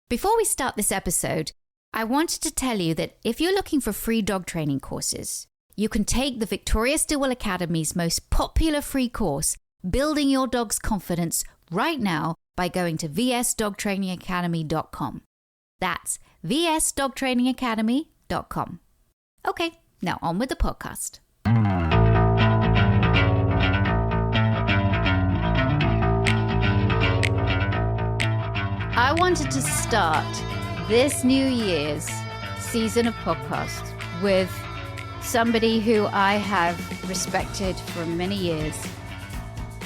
Before we start this episode, I wanted to tell you that if you're looking for free dog training courses, you can take the Victoria Stilwell Academy's most popular free course, Building Your Dog's Confidence, right now by going to vsdogtrainingacademy.com. That's vsdogtrainingacademy.com. Okay, now on with the podcast. I wanted to start this New Year's season of podcasts with somebody who I have respected for many years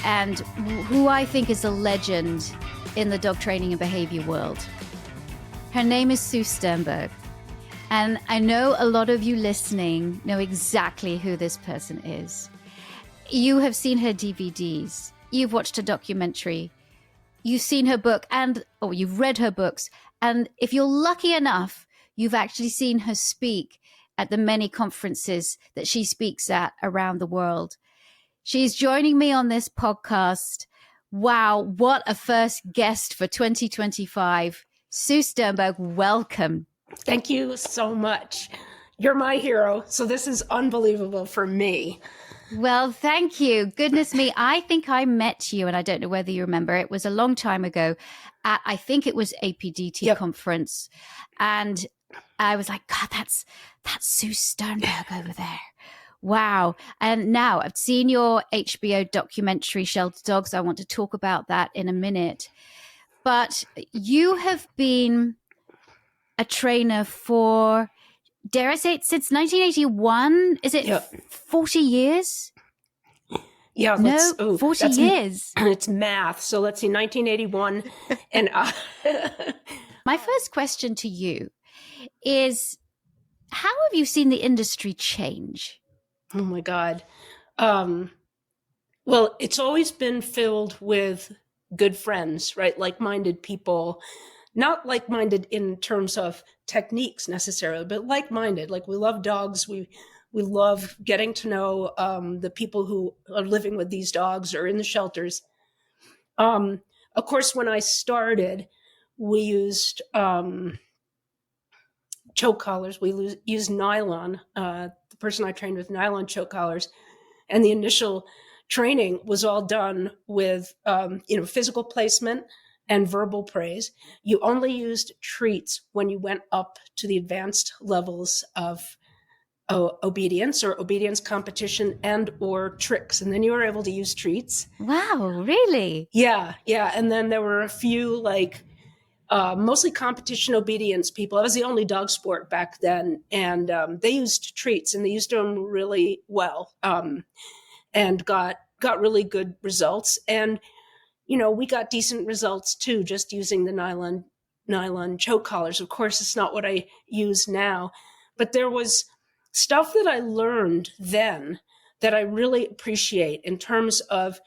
and who I think is a legend in the dog training and behavior world. Her name is Sue Sternberg. And I know a lot of you listening know exactly who this person is. You have seen her DVDs. You've watched her documentary. You've seen her book or you've read her books. And if you're lucky enough, you've actually seen her speak at the many conferences that she speaks at around the world. She's joining me on this podcast. Wow, what a first guest for 2025. Sue Sternberg, welcome. Thank you so much. You're my hero, so this is unbelievable for me. Well, thank you. Goodness me. I think I met you, and I don't know whether you remember, it was a long time ago at, I think it was APDT conference. And I was like, God, that's Sue Sternberg over there. Wow. And now I've seen your HBO documentary, Sheltered Dogs. I want to talk about that in a minute. But you have been a trainer for, dare I say it, since 1981? Is it 40 years? Yeah. 40 years. It's math. So let's see, 1981. And my first question to you is, how have you seen the industry change? Oh my God. Well, it's always been filled with good friends, right? Like-minded people. Not like-minded in terms of techniques necessarily, but like-minded. Like, we love dogs. We love getting to know the people who are living with these dogs or in the shelters. Of course, when I started, we used choke collars. We used nylon. The person I trained with nylon choke collars, and the initial training was all done with physical placement and verbal praise. You only used treats when you went up to the advanced levels of obedience or obedience competition and or tricks. And then you were able to use treats. Wow, really? Yeah. And then there were a few mostly competition obedience people. I was the only dog sport back then. And they used treats, and they used them really well and got really good results. And we got decent results too, just using the nylon choke collars. Of course, it's not what I use now, but there was stuff that I learned then that I really appreciate in terms of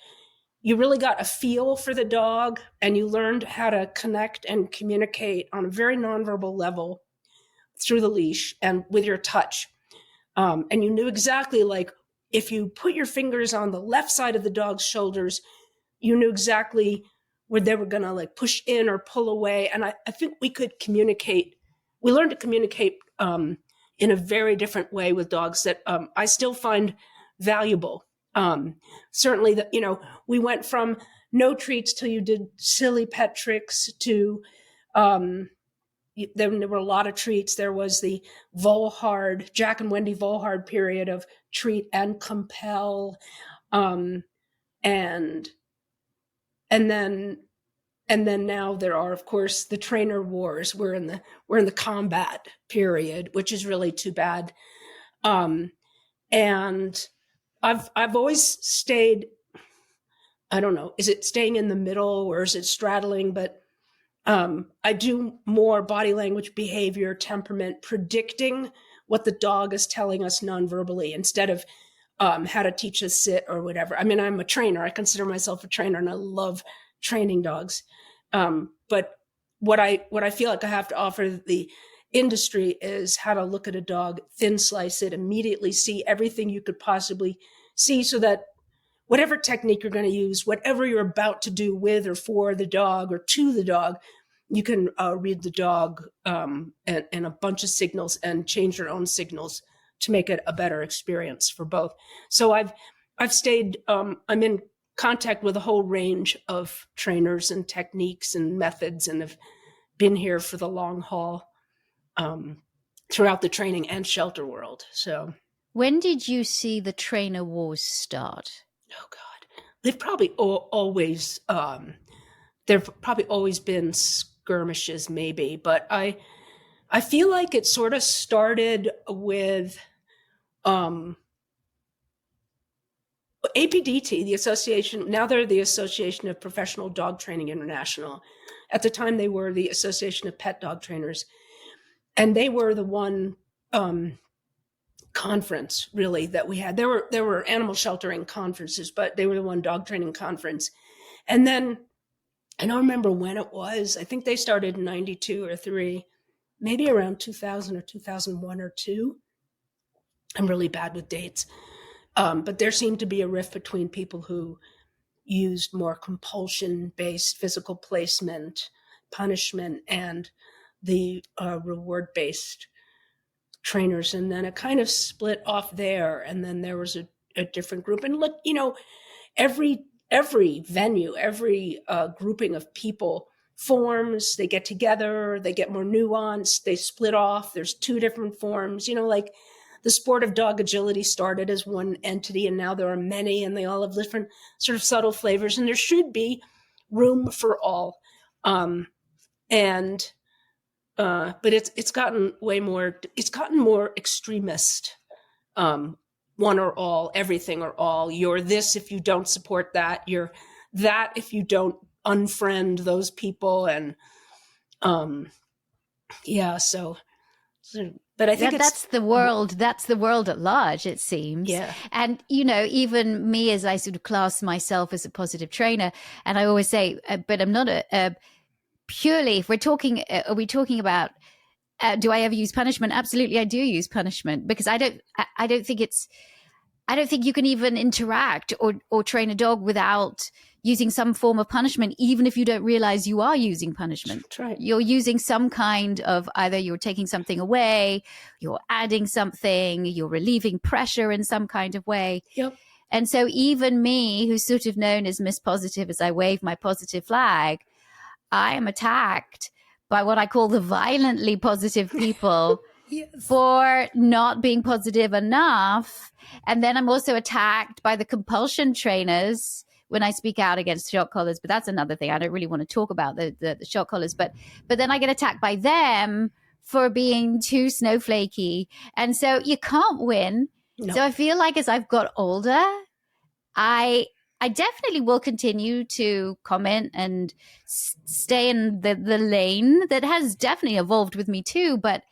you really got a feel for the dog, and you learned how to connect and communicate on a very nonverbal level through the leash and with your touch. And you knew exactly, like, if you put your fingers on the left side of the dog's shoulders, you knew exactly where they were going to push in or pull away. And I think we could communicate. We learned to communicate in a very different way with dogs that I still find valuable. Certainly we went from no treats till you did silly pet tricks to there were a lot of treats. There was the Volhard, Jack and Wendy Volhard period of treat and compel. And then now there are, of course, the trainer wars. We're in the combat period, which is really too bad. And I've always stayed, I don't know, is it staying in the middle or is it straddling? But I do more body language, behavior, temperament, predicting what the dog is telling us nonverbally instead of how to teach a sit or whatever. I mean, I'm a trainer. I consider myself a trainer, and I love training dogs. But what I feel like I have to offer the industry is how to look at a dog, thin slice it, immediately see everything you could possibly see, so that whatever technique you're going to use, whatever you're about to do with or for the dog or to the dog, you can read the dog and a bunch of signals and change your own signals to make it a better experience for both. So I've stayed, I'm in contact with a whole range of trainers and techniques and methods, and have been here for the long haul throughout the training and shelter world. So when did you see the trainer wars start? Oh God, they've probably always, there've probably always been skirmishes maybe, but I feel like it sort of started with APDT, the association. Now they're the Association of Professional Dog Training International. At the time, they were the Association of Pet Dog Trainers, and they were the one conference really that we had. There were animal sheltering conferences, but they were the one dog training conference. And then I don't remember when it was. I think they started in 92 or 3, maybe around 2000 or 2001 or 2. I'm really bad with dates. But there seemed to be a rift between people who used more compulsion-based physical placement, punishment, and the reward-based trainers. And then it kind of split off there. And then there was a different group. And look, every venue, every grouping of people forms, they get together, they get more nuanced, they split off. There's 2 different forms, like the sport of dog agility started as one entity, and now there are many, and they all have different sort of subtle flavors, and there should be room for all. But it's gotten more extremist. One or all, everything or all. You're this if you don't support that. You're that if you don't unfriend those people. And but I think that's the world. That's the world at large, it seems. Yeah. And even me, as I sort of class myself as a positive trainer, and I always say, but I'm not purely. If we're talking, are we talking about? Do I ever use punishment? Absolutely, I do use punishment, because I don't think you can even interact or train a dog without using some form of punishment, even if you don't realize you are using punishment. That's right. You're using some kind of, either you're taking something away, you're adding something, you're relieving pressure in some kind of way. Yep. And so even me, who's sort of known as Miss Positive, as I wave my positive flag, I am attacked by what I call the violently positive people. Yes. For not being positive enough. And then I'm also attacked by the compulsion trainers when I speak out against shock collars. But that's another thing. I don't really want to talk about the shock collars. But then I get attacked by them for being too snowflakey. And so you can't win. No. So I feel like as I've got older, I definitely will continue to comment and stay in the lane that has definitely evolved with me too. But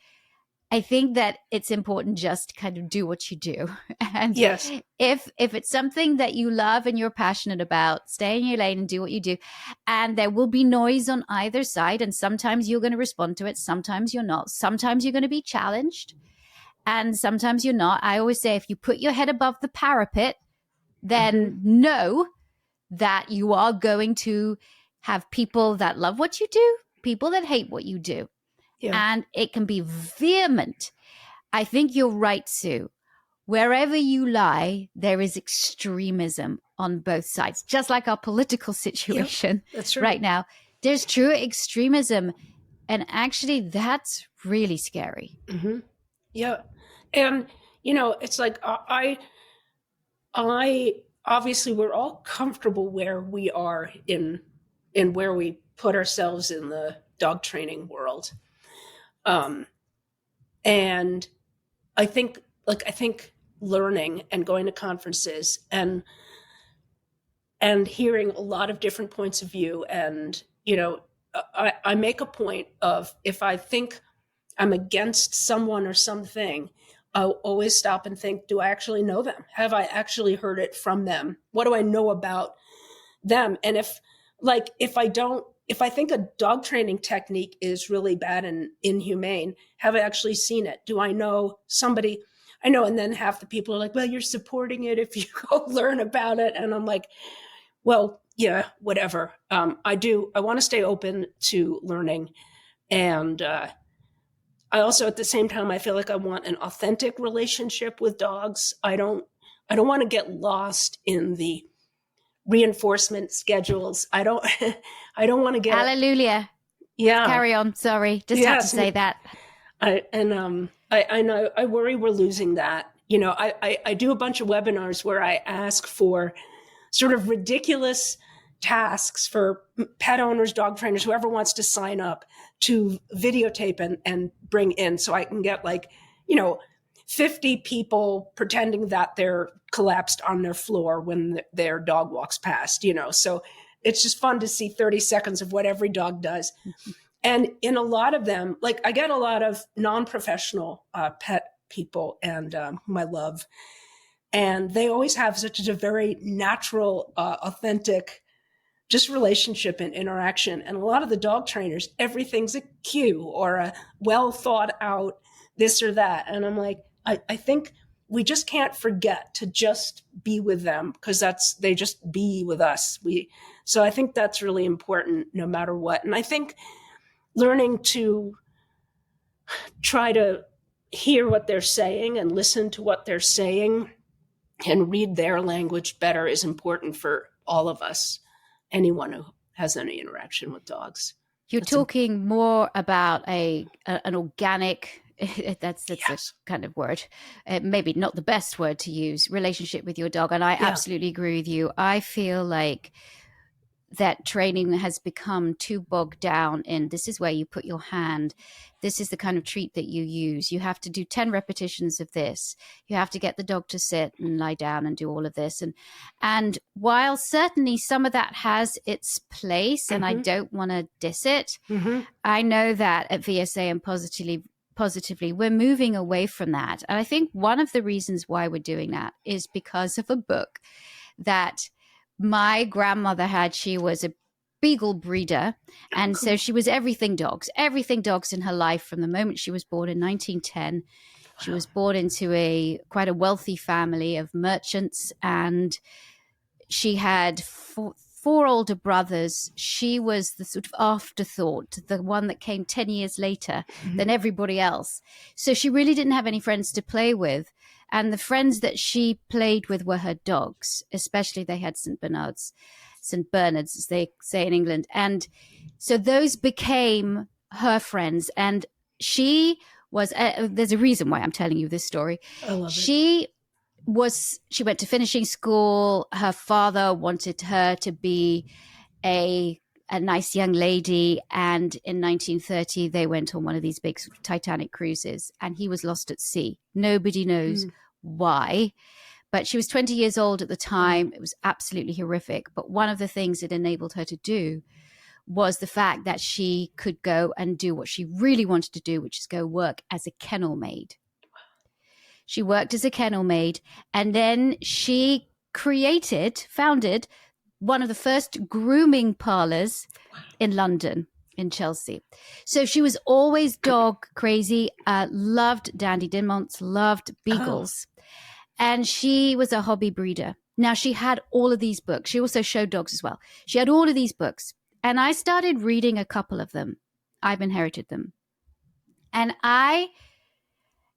I think that it's important just to kind of do what you do. And yes, if it's something that you love and you're passionate about, stay in your lane and do what you do. And there will be noise on either side. And sometimes you're going to respond to it. Sometimes you're not. Sometimes you're going to be challenged. And sometimes you're not. I always say, if you put your head above the parapet, then know that you are going to have people that love what you do, people that hate what you do. Yeah. And it can be vehement. I think you're right, Sue. Wherever you lie, there is extremism on both sides, just like our political situation right now. There's true extremism. And actually, that's really scary. Mm-hmm. Yeah. And, it's like I obviously, we're all comfortable where we are in where we put ourselves in the dog training world. And I think learning and going to conferences and hearing a lot of different points of view. And, I make a point of, if I think I'm against someone or something, I'll always stop and think, do I actually know them? Have I actually heard it from them? What do I know about them? And if I think a dog training technique is really bad and inhumane, have I actually seen it? Do I know somebody? I know. And then half the people are like, well, you're supporting it if you go learn about it. And I'm like, well, yeah, whatever. I want to stay open to learning. And I also, at the same time, I feel like I want an authentic relationship with dogs. I don't want to get lost in the reinforcement schedules. I don't want to get, Hallelujah. yeah. Carry on. Sorry. Just had to say that. I know, I worry we're losing that. You know, I do a bunch of webinars where I ask for sort of ridiculous tasks for pet owners, dog trainers, whoever wants to sign up to videotape and bring in, so I can get, like, you know, 50 people pretending that they're collapsed on their floor when their dog walks past, you know. So it's just fun to see 30 seconds of what every dog does. And in a lot of them, like, I get a lot of non-professional pet people and whom I love. And they always have such a very natural, authentic, just relationship and interaction. And a lot of the dog trainers, everything's a cue or a well thought out this or that. And I'm like, I think we just can't forget to just be with them, because they just be with us. So I think that's really important no matter what. And I think learning to try to hear what they're saying and listen to what they're saying and read their language better is important for all of us, anyone who has any interaction with dogs. You're talking more about an organic, that's Yes. a kind of word, maybe not the best word to use, relationship with your dog. And I absolutely agree with you. I feel like that training has become too bogged down in, this is where you put your hand, this is the kind of treat that you use, you have to do 10 repetitions of this, you have to get the dog to sit and lie down and do all of this. And while certainly some of that has its place, and I don't want to diss it, I know that at VSA and positively we're moving away from that. And I think one of the reasons why we're doing that is because of a book that my grandmother had. She was a beagle breeder. And so she was everything dogs in her life from the moment she was born in 1910. She was born into quite a wealthy family of merchants, and she had four older brothers. She was the sort of afterthought, the one that came 10 years later than everybody else. So she really didn't have any friends to play with. And the friends that she played with were her dogs, especially they had St. Bernards, as they say in England. And so those became her friends. And she was, there's a reason why I'm telling you this story. I love it. She went to finishing school. Her father wanted her to be a nice young lady. And in 1930, they went on one of these big sort of Titanic cruises, and he was lost at sea. Nobody knows why, but she was 20 years old at the time. It was absolutely horrific. But one of the things it enabled her to do was the fact that she could go and do what she really wanted to do, which is go work as a kennel maid. She worked as a kennel maid, and then she founded one of the first grooming parlors in London, in Chelsea. So she was always dog crazy, loved Dandy Dinmonts, loved beagles. And she was a hobby breeder. Now, she had all of these books. She also showed dogs as well. She had all of these books. And I started reading a couple of them. I've inherited them. And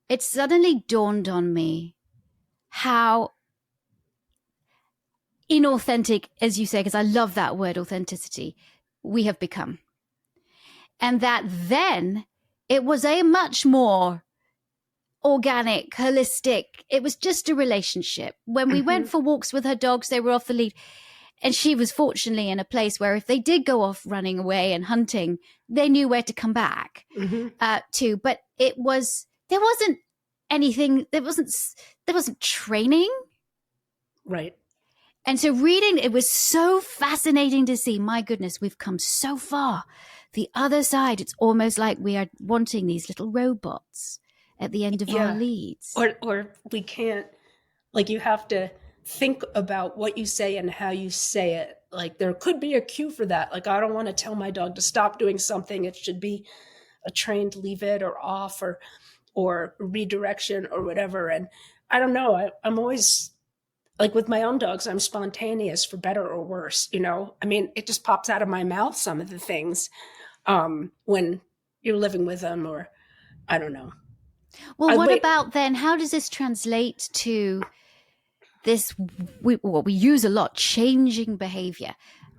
it suddenly dawned on me how inauthentic, as you say, because I love that word, authenticity, we have become. And that then it was a much more organic, holistic, it was just a relationship. When we went for walks with her dogs, they were off the lead. And she was fortunately in a place where if they did go off running away and hunting, they knew where to come back to. But there wasn't anything, there wasn't training. Right. And so reading, it was so fascinating to see, my goodness, we've come so far. The other side, it's almost like we are wanting these little robots at the end of our leads. Or we can't, like, you have to think about what you say and how you say it. Like, there could be a cue for that. Like, I don't want to tell my dog to stop doing something. It should be a trained leave it or off or redirection or whatever. And I don't know. I'm always like with my own dogs, I'm spontaneous for better or worse. I mean, it just pops out of my mouth, some of the things, when you're living with them, or I don't know. Well, what about then? How does this translate to this? What we use a lot, changing behavior.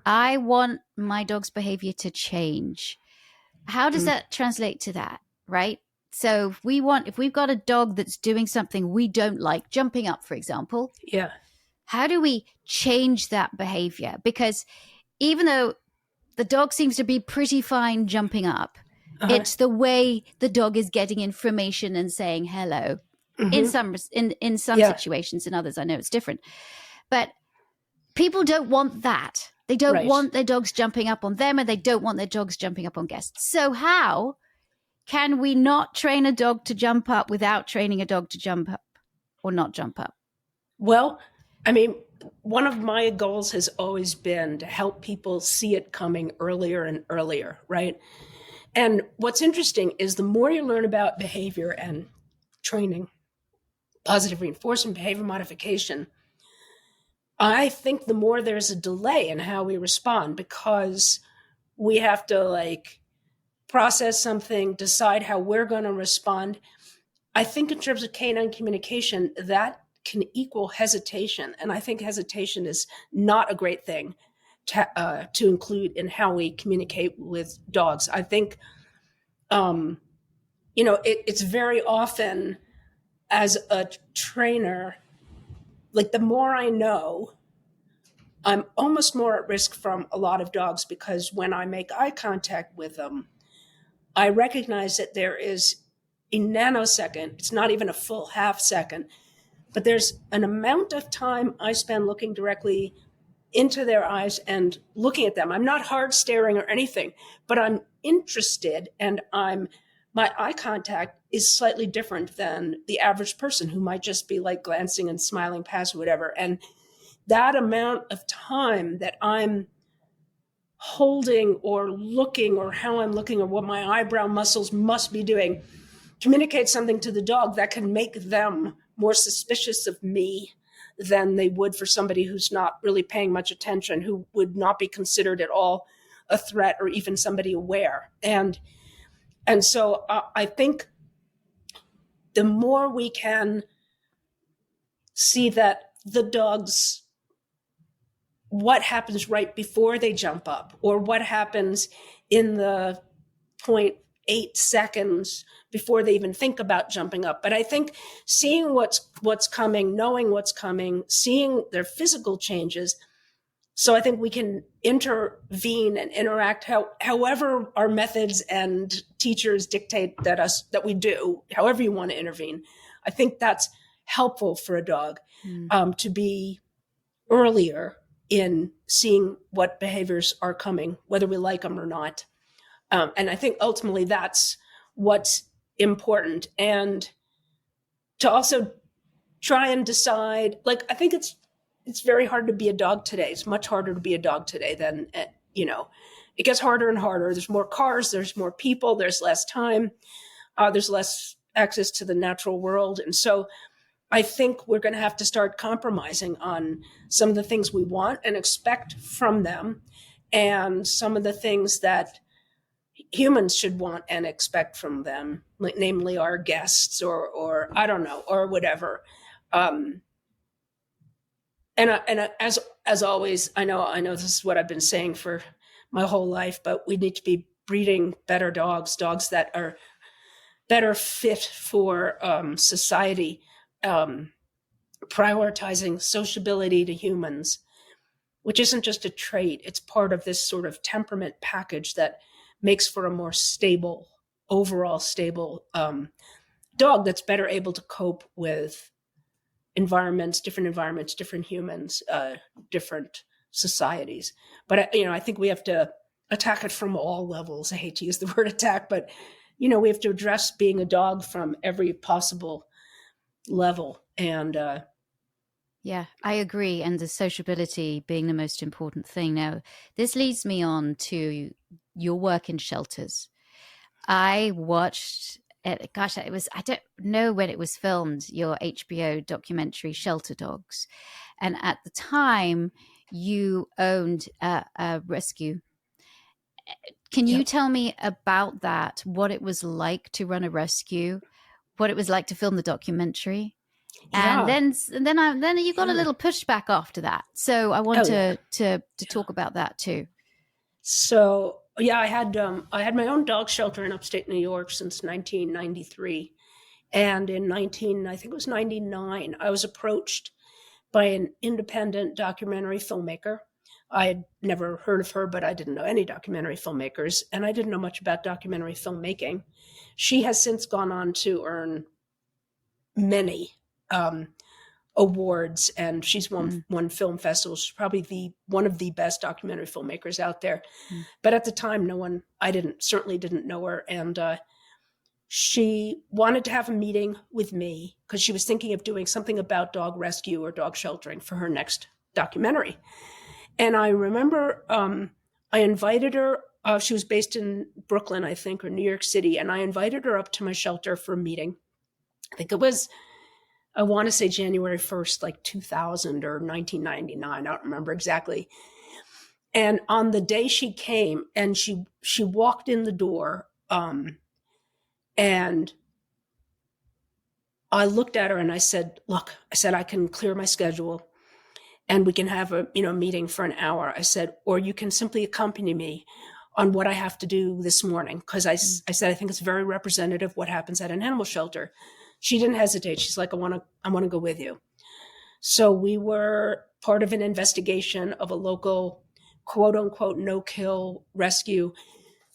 I want my dog's behavior to change. How does that translate to that? Right. So if we've got a dog that's doing something we don't like, jumping up, for example. Yeah. How do we change that behavior? Because even though the dog seems to be pretty fine jumping up, it's the way the dog is getting information and saying hello. In some situations, in others I know it's different. But people don't want that. They don't want their dogs jumping up on them, and they don't want their dogs jumping up on guests. So how can we not train a dog to jump up without training a dog to jump up or not jump up? Well, I mean, one of my goals has always been to help people see it coming earlier and earlier, right? And what's interesting is the more you learn about behavior and training, positive reinforcement, behavior modification, I think the more there's a delay in how we respond, because we have to process something, decide how we're going to respond. I think in terms of canine communication, that can equal hesitation. And I think hesitation is not a great thing to include in how we communicate with dogs. I think, it's very often, as a trainer, like the more I know, I'm almost more at risk from a lot of dogs, because when I make eye contact with them, I recognize that there is a nanosecond, it's not even a full half second, but there's an amount of time I spend looking directly into their eyes and looking at them. I'm not hard staring or anything, but I'm interested, and my eye contact is slightly different than the average person who might just be like glancing and smiling past or whatever. And that amount of time that I'm holding or looking, or how I'm looking, or what my eyebrow muscles must be doing, communicates something to the dog that can make them more suspicious of me than they would for somebody who's not really paying much attention, who would not be considered at all a threat or even somebody aware. And so I think the more we can see that the dogs, what happens right before they jump up, or what happens in the 0.8 seconds before they even think about jumping up. But I think seeing what's coming, knowing what's coming, seeing their physical changes, so I think we can intervene and interact however our methods and teachers dictate that we do, however you want to intervene. I think that's helpful for a dog to be earlier in seeing what behaviors are coming, whether we like them or not. And I think ultimately that's what's important. And to also try and decide, I think it's very hard to be a dog today. It's much harder to be a dog today than, it gets harder and harder. There's more cars, there's more people, there's less time, there's less access to the natural world. And so I think we're going to have to start compromising on some of the things we want and expect from them, and some of the things that humans should want and expect from them, namely our guests or I don't know, or whatever. And as always, I know this is what I've been saying for my whole life, but we need to be breeding better dogs that are better fit for society, prioritizing sociability to humans, which isn't just a trait. It's part of this sort of temperament package that makes for a more overall stable dog that's better able to cope with different humans, different societies. But I think we have to attack it from all levels. I hate to use the word attack, but we have to address being a dog from every possible level. And yeah, I agree. And the sociability being the most important thing. Now, this leads me on to your work in shelters. I watched gosh, it was, I don't know when it was filmed, your HBO documentary Shelter Dogs. And at the time, you owned a rescue. Can you Yep. tell me about that? What it was like to run a rescue, what it was like to film the documentary? And Yeah. then you got a Yeah. little pushback after that. So I want Oh, yeah. to talk about that too. So yeah, I had my own dog shelter in upstate New York since 1993, and in 19 I think it was 99, I was approached by an independent documentary filmmaker. I had never heard of her, but I didn't know any documentary filmmakers, and I didn't know much about documentary filmmaking. She has since gone on to earn many awards, and she's won film festivals. She's probably one of the best documentary filmmakers out there. But at the time, I certainly didn't know her, and she wanted to have a meeting with me because she was thinking of doing something about dog rescue or dog sheltering for her next documentary. And I remember I invited her. She was based in Brooklyn, I think, or New York City, and I invited her up to my shelter for a meeting. I think it was, I want to say January 1st, like 2000 or 1999. I don't remember exactly. And on the day she came and she walked in the door, and I looked at her and I said, look, I can clear my schedule and we can have a meeting for an hour. I said, or you can simply accompany me on what I have to do this morning. Because I said, I think it's very representative of what happens at an animal shelter. She didn't hesitate. She's like, I want to go with you. So we were part of an investigation of a local quote unquote no-kill rescue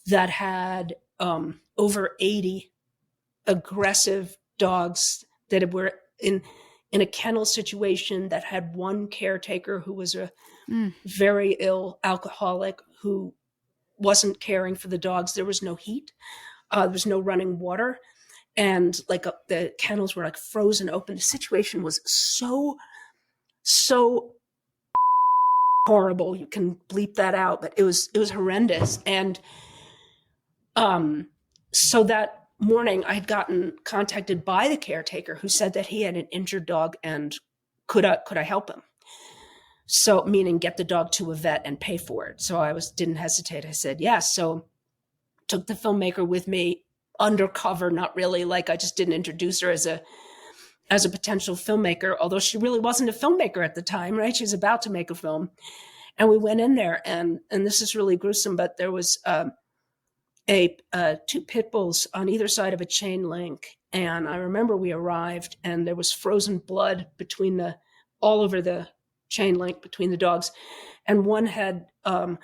that had over 80 aggressive dogs that were in a kennel situation, that had one caretaker who was a very ill alcoholic who wasn't caring for the dogs. There was no heat. There was no running water. And the kennels were like frozen open. The situation was so horrible. You can bleep that out, but it was horrendous. And so that morning I had gotten contacted by the caretaker who said that he had an injured dog and could I help him? So, meaning get the dog to a vet and pay for it. So I didn't hesitate. I said yes. So took the filmmaker with me undercover, not really, like I just didn't introduce her as a potential filmmaker, although she really wasn't a filmmaker at the time, right? She was about to make a film. And we went in there, and this is really gruesome, but there was two pit bulls on either side of a chain link. And I remember we arrived and there was frozen blood all over the chain link between the dogs. And one had her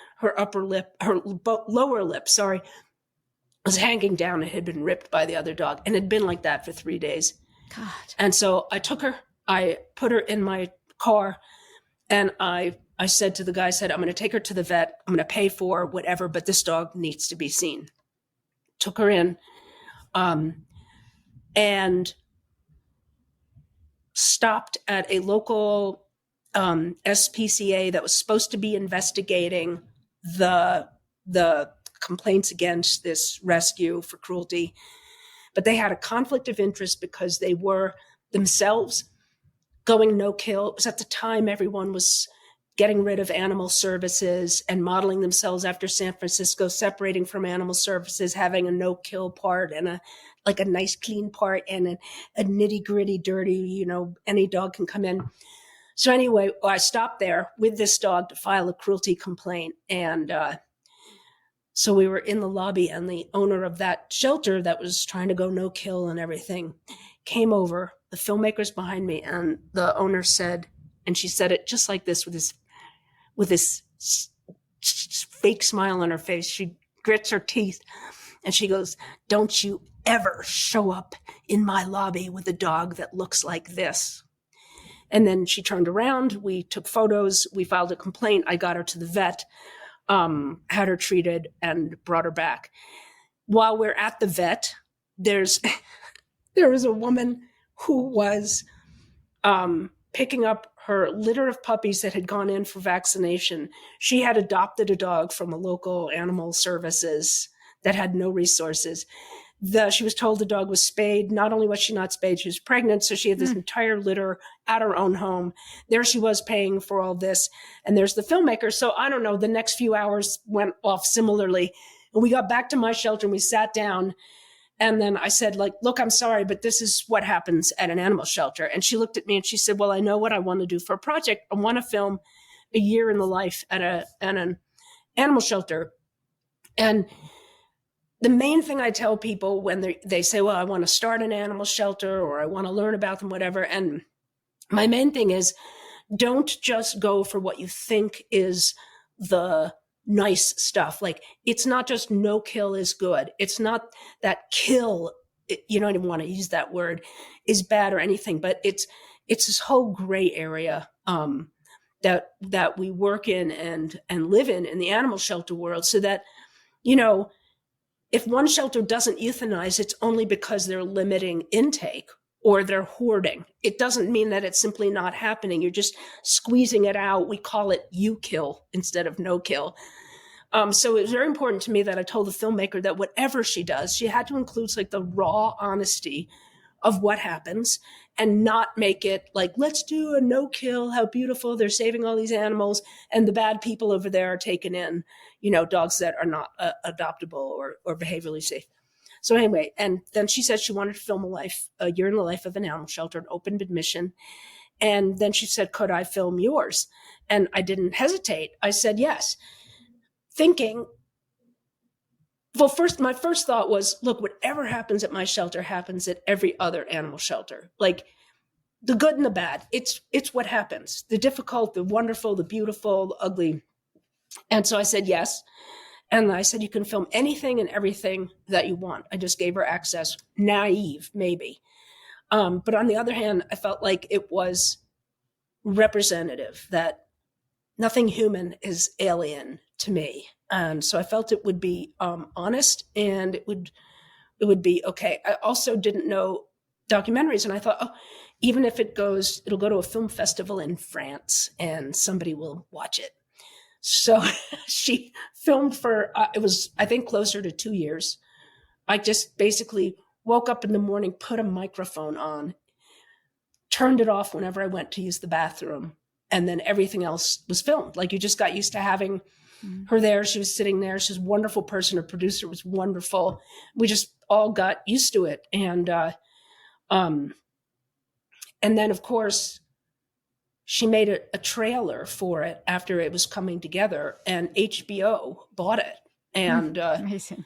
lower lip, was hanging down. It had been ripped by the other dog, and it had been like that for 3 days. God. And so I took her, I put her in my car, and I said to the guy, I'm going to take her to the vet. I'm going to pay for whatever, but this dog needs to be seen. Took her in, and stopped at a local SPCA that was supposed to be investigating the complaints against this rescue for cruelty. But they had a conflict of interest because they were themselves going no-kill. It was at the time everyone was getting rid of animal services and modeling themselves after San Francisco, separating from animal services, having a no-kill part and a nice clean part and a nitty-gritty dirty, any dog can come in. So anyway, I stopped there with this dog to file a cruelty complaint. And so we were in the lobby, and the owner of that shelter that was trying to go no-kill and everything came over. The filmmaker's behind me, and the owner said, and she said it just like this with this fake smile on her face. She grits her teeth and she goes, "Don't you ever show up in my lobby with a dog that looks like this." And then she turned around. We took photos. We filed a complaint. I got her to the vet, had her treated, and brought her back. While we're at the vet, there was a woman who was picking up her litter of puppies that had gone in for vaccination. She had adopted a dog from a local animal services that had no resources. She was told the dog was spayed. Not only was she not spayed, she was pregnant. So she had this entire litter at her own home. There she was paying for all this. And there's the filmmaker. So I don't know, the next few hours went off similarly. And we got back to my shelter and we sat down. And then I said, like, look, I'm sorry, but this is what happens at an animal shelter. And she looked at me and she said, well, I know what I want to do for a project. I want to film a year in the life at an animal shelter. And the main thing I tell people when they say, well, I want to start an animal shelter or I want to learn about them, whatever. And my main thing is, don't just go for what you think is the nice stuff. Like, it's not just no kill is good. It's not that kill, you don't even want to use that word, is bad or anything, but it's this whole gray area that we work in and live in the animal shelter world, so that, if one shelter doesn't euthanize, it's only because they're limiting intake or they're hoarding. It doesn't mean that it's simply not happening. You're just squeezing it out. We call it you kill instead of no kill. So it was very important to me that I told the filmmaker that whatever she does, she had to include like the raw honesty of what happens and not make it like, let's do a no kill. How beautiful. They're saving all these animals. And the bad people over there are taking in, dogs that are not adoptable or behaviorally safe. So anyway, and then she said she wanted to film a year in the life of an animal shelter, an open admission. And then she said, could I film yours? And I didn't hesitate. I said, yes. Thinking, well, my first thought was, look, whatever happens at my shelter happens at every other animal shelter. Like, the good and the bad, it's what happens. The difficult, the wonderful, the beautiful, the ugly. And so I said, yes. And I said, you can film anything and everything that you want. I just gave her access. Naive, maybe. But on the other hand, I felt like it was representative, that nothing human is alien to me. And so I felt it would be honest, and it would be okay. I also didn't know documentaries, and I thought, oh, even if it'll go to a film festival in France and somebody will watch it. So she filmed for, it was, I think, closer to 2 years. I just basically woke up in the morning, put a microphone on, turned it off whenever I went to use the bathroom, and then everything else was filmed. Like, you just got used to having her there. She was sitting there. She's a wonderful person. Her producer was wonderful. We just all got used to it. And then, of course, she made a trailer for it after it was coming together, and HBO bought it. And amazing.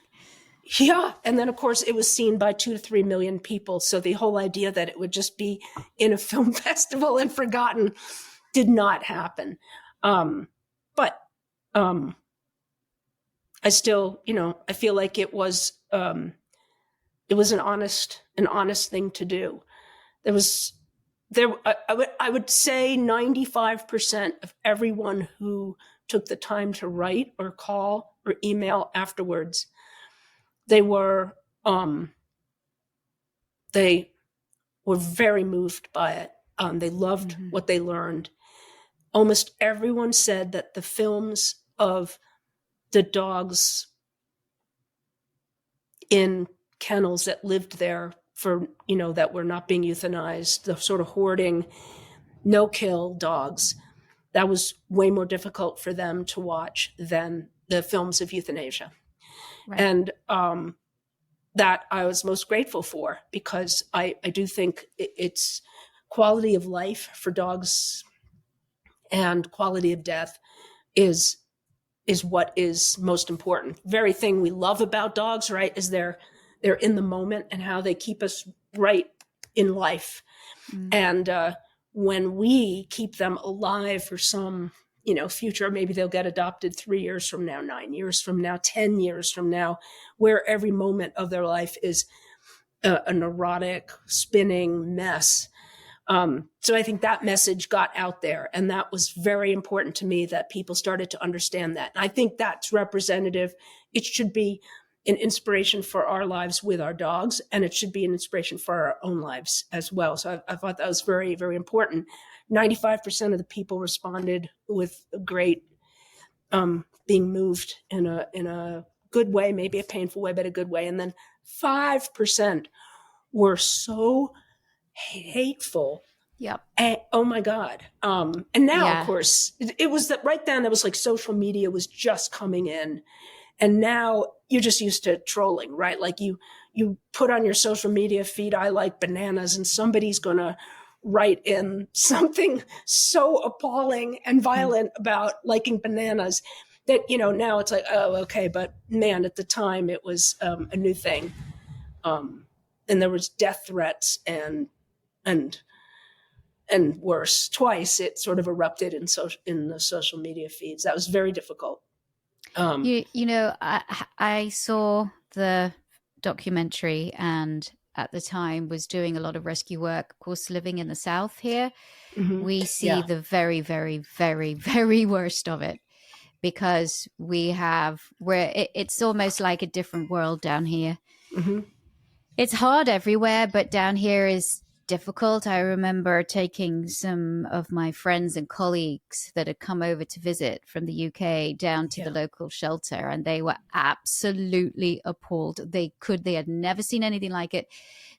Yeah. And then, of course, it was seen by 2 to 3 million people. So the whole idea that it would just be in a film festival and forgotten did not happen. But I still, I feel like it was an honest thing to do. I would say 95% of everyone who took the time to write or call or email afterwards, they were very moved by it. They loved what they learned. Almost everyone said that the films of the dogs in kennels that lived there for, that were not being euthanized, the sort of hoarding, no-kill dogs, that was way more difficult for them to watch than the films of euthanasia. Right. And that I was most grateful for, because I do think it's quality of life for dogs and quality of death is what is most important. Very thing we love about dogs, right, is they're in the moment and how they keep us right in life. And when we keep them alive for some, future, maybe they'll get adopted 3 years from now, 9 years from now, 10 years from now, where every moment of their life is a neurotic, spinning mess. So I think that message got out there, and that was very important to me, that people started to understand that. And I think that's representative. It should be an inspiration for our lives with our dogs, and it should be an inspiration for our own lives as well. So I thought that was very, very important. 95% of the people responded with great, being moved in a good way, maybe a painful way, but a good way. And then 5% were so hateful. Yep. And, oh my God. And now, Yeah. of course, it was that right then, it was like social media was just coming in. And now you're just used to trolling, right? Like you put on your social media feed, I like bananas, and somebody's going to write in something so appalling and violent about liking bananas that, now it's like, oh, okay. But man, at the time it was a new thing. And there was death threats and worse. Twice it sort of erupted in the social media feeds. That was very difficult. I saw the documentary and at the time was doing a lot of rescue work. Of course, living in the South here, we see the very, very, very, very worst of it because it's almost like a different world down here. Mm-hmm. It's hard everywhere, but down here is difficult. I remember taking some of my friends and colleagues that had come over to visit from the UK down to the local shelter, and they were absolutely appalled. They had never seen anything like it.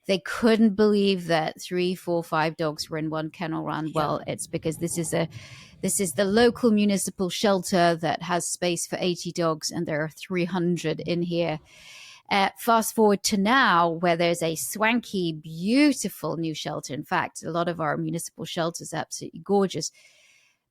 They couldn't believe that 3, 4, 5 dogs were in one kennel run. Well, it's because this is the local municipal shelter that has space for 80 dogs, and there are 300 in here. Fast forward to now, where there's a swanky, beautiful new shelter. In fact, a lot of our municipal shelters are absolutely gorgeous,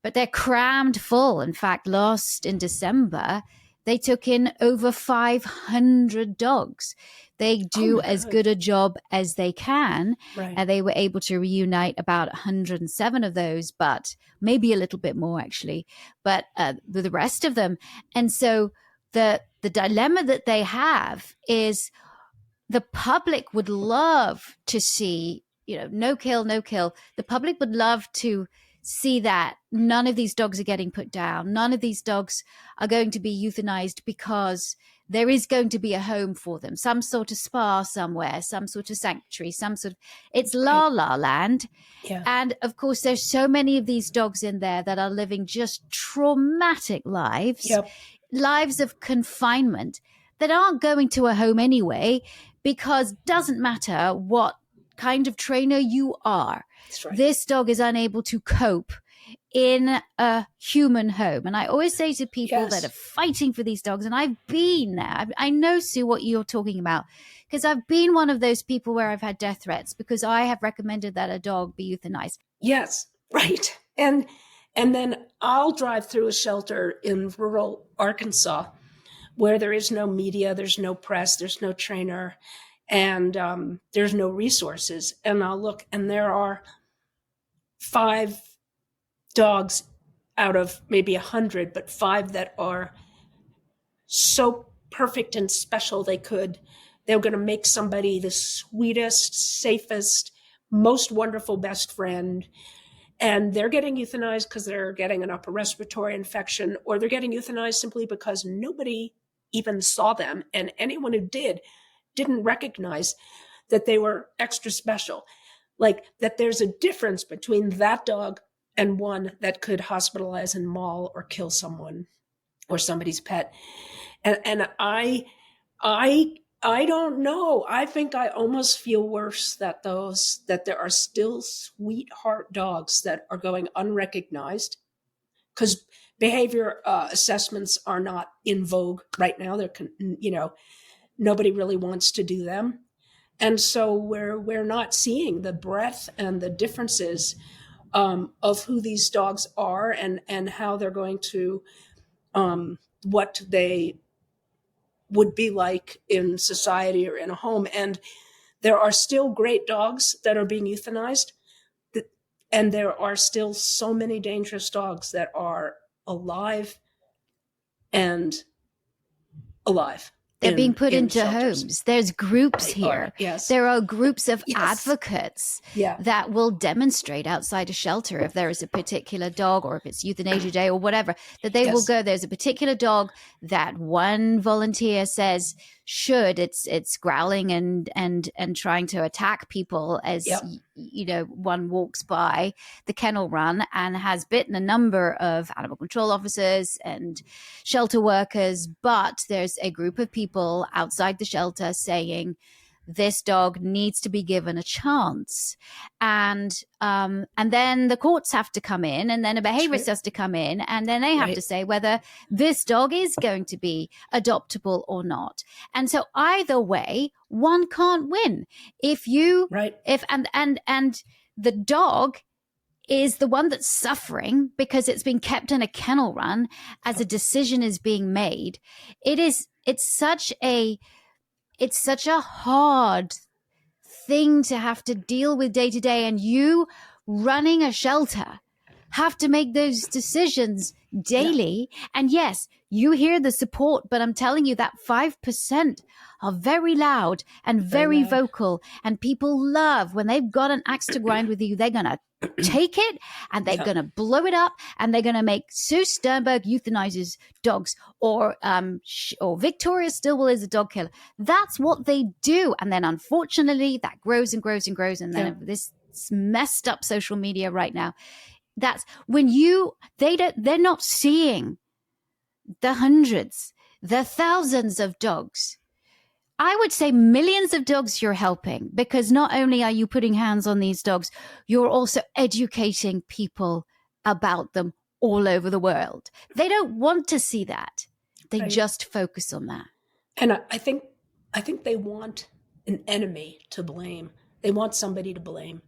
but they're crammed full. In fact, in December, they took in over 500 dogs. They do as good a job as they can. Right. And they were able to reunite about 107 of those, but maybe a little bit more actually, but the rest of them. And so the dilemma that they have is the public would love to see, no kill. The public would love to see that none of these dogs are getting put down. None of these dogs are going to be euthanized because there is going to be a home for them, some sort of spa somewhere, some sort of sanctuary, it's la la land. Yeah. And of course, there's so many of these dogs in there that are living just traumatic lives. Yep. Lives of confinement that aren't going to a home anyway, because doesn't matter what kind of trainer you are. That's right. This dog is unable to cope in a human home. And I always say to people that are fighting for these dogs, and I've been there, I know, Sue, what you're talking about, because I've been one of those people where I've had death threats because I have recommended that a dog be euthanized. Yes, right. And then I'll drive through a shelter in rural Arkansas where there is no media, there's no press, there's no trainer, and there's no resources. And I'll look, and there are 5 dogs out of maybe 100, but 5 that are so perfect and special they're going to make somebody the sweetest, safest, most wonderful best friend. And they're getting euthanized because they're getting an upper respiratory infection, or they're getting euthanized simply because nobody even saw them. And anyone who didn't recognize that they were extra special. Like that there's a difference between that dog and one that could hospitalize and maul or kill someone or somebody's pet. And I don't know. I think I almost feel worse that there are still sweetheart dogs that are going unrecognized, because behavior assessments are not in vogue right now. Nobody really wants to do them. And so we're not seeing the breadth and the differences of who these dogs are and how they're going to, what they would be like in society or in a home. And there are still great dogs that are being euthanized. And there are still so many dangerous dogs that are alive and alive. They're being put into shelters. Homes. There's groups here. Yes. There are groups of advocates that will demonstrate outside a shelter if there is a particular dog, or if it's euthanasia day or whatever, that they will go. There's a particular dog that one volunteer says should. It's growling and trying to attack people as Yep. One walks by the kennel run, and has bitten a number of animal control officers and shelter workers. But there's a group of people outside the shelter saying this dog needs to be given a chance. And then the courts have to come in, and then a behaviorist has to come in, and then they have to say whether this dog is going to be adoptable or not. And so either way, one can't win. If the dog is the one that's suffering because it's been kept in a kennel run as a decision is being made. It's such a hard thing to have to deal with day to day. And you running a shelter have to make those decisions daily. Yeah. And yes, you hear the support, but I'm telling you that 5% are very loud and very vocal. And people love when they've got an axe to grind with you, they're going to take it and they're going to blow it up, and they're going to make Sue Sternberg euthanizes dogs, or Victoria Stilwell is a dog killer. That's what they do. And then unfortunately that grows and grows and grows. And then this messed up social media right now, that's when they're not seeing the hundreds, the thousands of dogs. I would say millions of dogs you're helping, because not only are you putting hands on these dogs, you're also educating people about them all over the world. They don't want to see that. They just focus on that. And I think they want an enemy to blame. They want somebody to blame.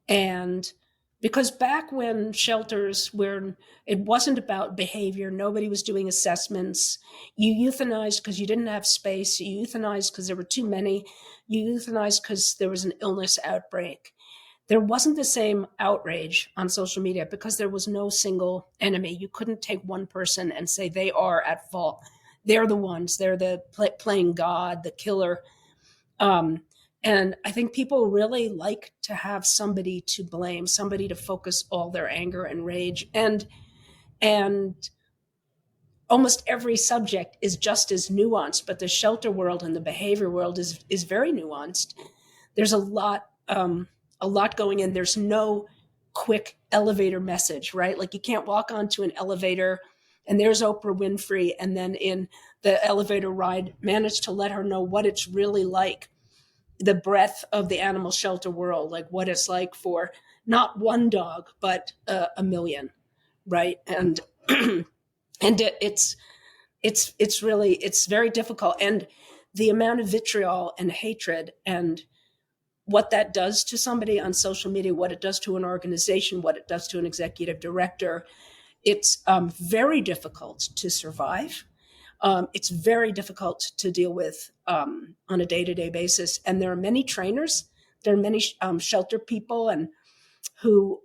And because back when shelters, where it wasn't about behavior, nobody was doing assessments, you euthanized because you didn't have space, you euthanized because there were too many, you euthanized because there was an illness outbreak. There wasn't the same outrage on social media because there was no single enemy. You couldn't take one person and say they are at fault. They're the ones, they're the playing God, the killer. And I think people really like to have somebody to blame, somebody to focus all their anger and rage. And almost every subject is just as nuanced, but the shelter world and the behavior world is very nuanced. There's a lot going in. There's no quick elevator message, right? Like you can't walk onto an elevator and there's Oprah Winfrey, and then in the elevator ride manage to let her know what it's really like, the breadth of the animal shelter world, like what it's like for not one dog, but a million, right? And it's very difficult. And the amount of vitriol and hatred and what that does to somebody on social media, what it does to an organization, what it does to an executive director, it's very difficult to survive. It's very difficult to deal with on a day-to-day basis. And there are many trainers, there are many shelter people and who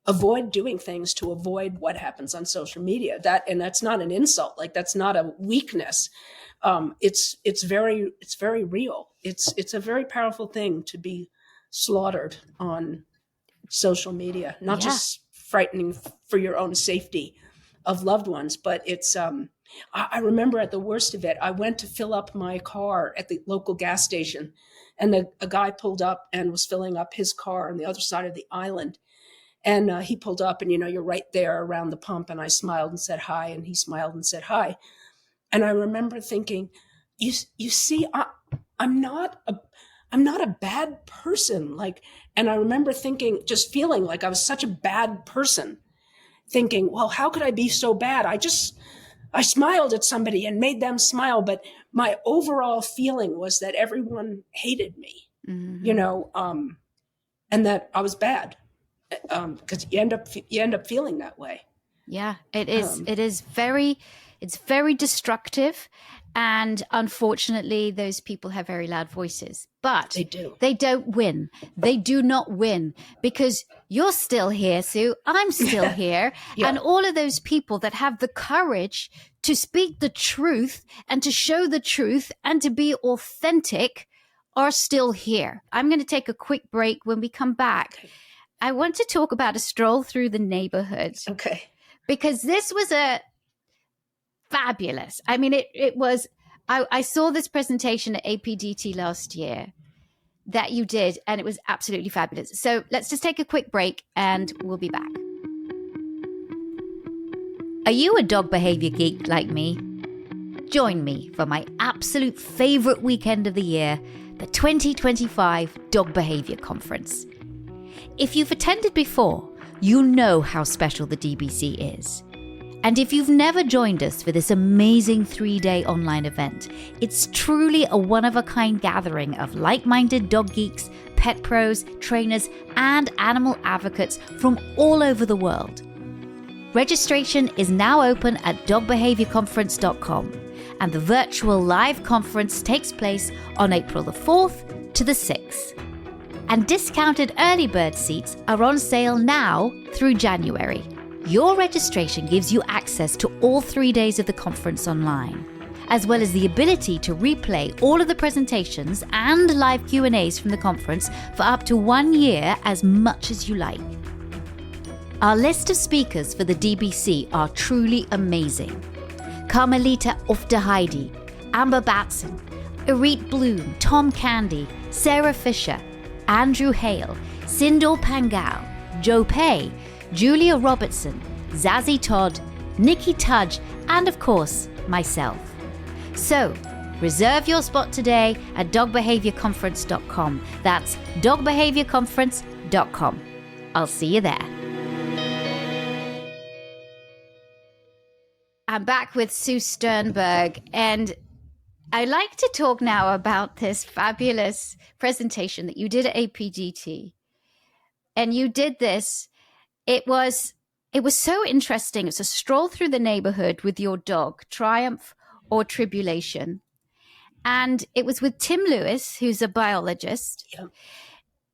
avoid doing things to avoid what happens on social media. That's not an insult. Like that's not a weakness. It's very real. It's a very powerful thing to be slaughtered on social media, not just frightening for your own safety of loved ones, but it's, I remember at the worst of it, I went to fill up my car at the local gas station, and a guy pulled up and was filling up his car on the other side of the island. And he pulled up and, you're right there around the pump. And I smiled and said hi, and he smiled and said hi. And I remember thinking, you see, I'm not a bad person. And I remember just feeling like I was such a bad person, thinking, well, how could I be so bad? I smiled at somebody and made them smile, but my overall feeling was that everyone hated me, and that I was bad, because you end up feeling that way. Yeah, it is. It's very destructive. And unfortunately, those people have very loud voices, but they don't win. They do not win, because you're still here, Sue. I'm still here. Yeah. And all of those people that have the courage to speak the truth and to show the truth and to be authentic are still here. I'm going to take a quick break. When we come back, I want to talk about a stroll through the neighborhood. Okay. Because this was fabulous. I mean, it was I saw this presentation at APDT last year that you did, and it was absolutely fabulous. So let's just take a quick break and we'll be back. Are you a dog behavior geek like me? Join me for my absolute favorite weekend of the year, the 2025 Dog Behavior Conference. If you've attended before, you know how special the DBC is. And if you've never joined us for this amazing 3-day online event, it's truly a one-of-a-kind gathering of like-minded dog geeks, pet pros, trainers, and animal advocates from all over the world. Registration is now open at dogbehaviorconference.com, and the virtual live conference takes place on April the 4th to the 6th. And discounted early bird seats are on sale now through January. Your registration gives you access to all 3 days of the conference online, as well as the ability to replay all of the presentations and live Q&As from the conference for up to 1 year as much as you like. Our list of speakers for the DBC are truly amazing. Carmelita Uftaheidi, Amber Batson, Irit Bloom, Tom Candy, Sarah Fisher, Andrew Hale, Sindor Pangal, Joe Pei, Julia Robertson, Zazie Todd, Nikki Tudge, and of course, myself. So, reserve your spot today at dogbehaviorconference.com. That's dogbehaviorconference.com. I'll see you there. I'm back with Sue Sternberg, and I'd like to talk now about this fabulous presentation that you did at APDT. And you did this. It was so interesting. It's a stroll through the neighborhood with your dog, Triumph or Tribulation. And it was with Tim Lewis, who's a biologist. Yeah.